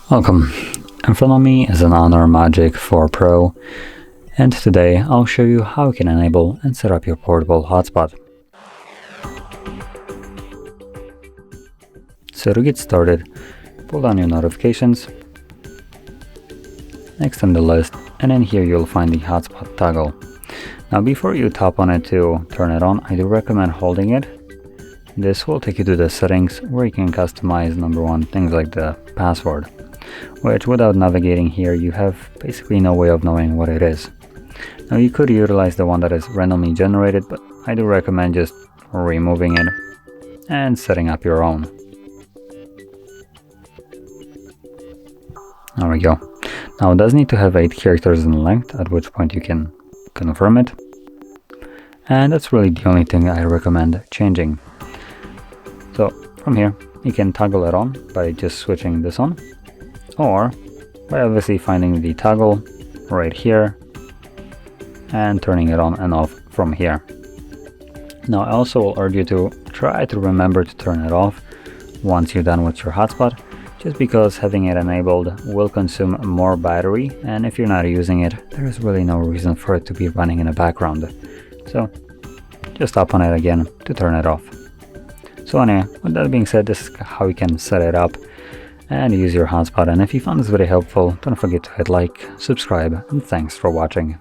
Welcome. In front of me is an HONOR Magic4 Pro, and today I'll show you how you can enable and set up your portable hotspot. So to get started, pull down your notifications, extend the list, and in here you'll find the hotspot toggle. Now before you tap on it to turn it on, I do recommend holding it. This will take you to the settings where you can customize number one, things like the password, which without navigating here you have basically no way of knowing what it is. Now you could utilize the one that is randomly generated, but I do recommend just removing it and setting up your own. There we go. Now it does need to have 8 characters in length, at which point you can confirm it. And that's really the only thing I recommend changing. So from here you can toggle it on by just switching this on, or by obviously finding the toggle right here and turning it on and off from here. Now I also will urge you to try to remember to turn it off once you're done with your hotspot, just because having it enabled will consume more battery, and if you're not using it, there is really no reason for it to be running in the background. So just tap on it again to turn it off. So anyway, with that being said, this is how you can set it up and use your hotspot. And if you found this video helpful, don't forget to hit like, subscribe, and thanks for watching.